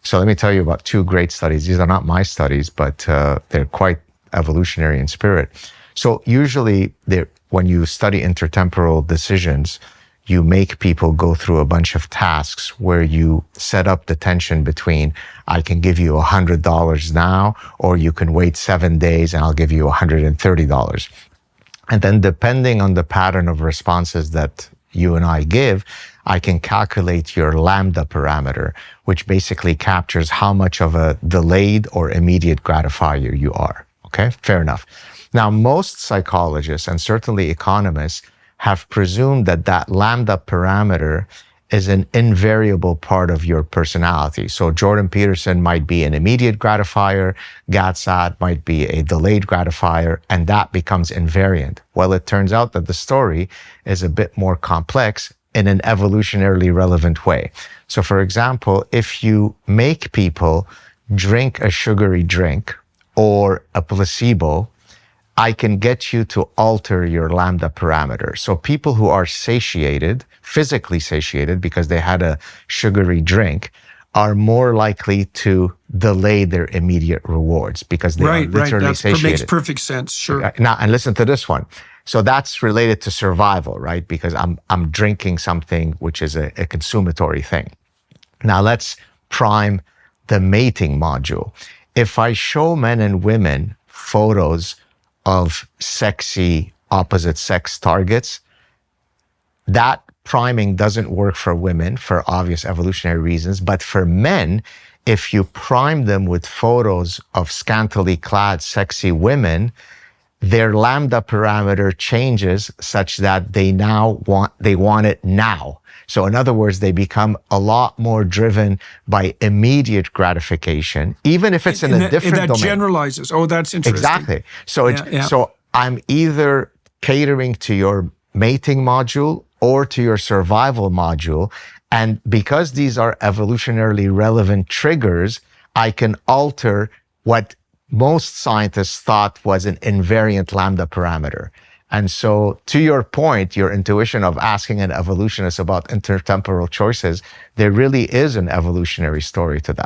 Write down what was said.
So let me tell you about two great studies. These are not my studies, but they're quite evolutionary in spirit. So usually when you study intertemporal decisions, you make people go through a bunch of tasks where you set up the tension between, I can give you $100 now, or you can wait 7 days and I'll give you $130. And then depending on the pattern of responses that you and I give, I can calculate your lambda parameter, which basically captures how much of a delayed or immediate gratifier you are. Okay, fair enough. Now, most psychologists and certainly economists have presumed that that lambda parameter is an invariable part of your personality. So Jordan Peterson might be an immediate gratifier, Gad Saad might be a delayed gratifier, and that becomes invariant. Well, it turns out that the story is a bit more complex in an evolutionarily relevant way. So for example, if you make people drink a sugary drink or a placebo, I can get you to alter your lambda parameter. So people who are satiated, physically satiated because they had a sugary drink, are more likely to delay their immediate rewards because they are literally satiated. That makes perfect sense, sure. Now, and listen to this one. So that's related to survival, right? Because I'm drinking something which is a consumatory thing. Now let's prime the mating module. If I show men and women photos of sexy opposite sex targets, that priming doesn't work for women for obvious evolutionary reasons, but for men, if you prime them with photos of scantily clad sexy women, their lambda parameter changes such that they want it now. So in other words, they become a lot more driven by immediate gratification, even if it's in a different domain. And that generalizes. Oh, that's interesting. Exactly. So so I'm either catering to your mating module or to your survival module. And because these are evolutionarily relevant triggers, I can alter what most scientists thought was an invariant lambda parameter. And so to your point, your intuition of asking an evolutionist about intertemporal choices, there really is an evolutionary story to that.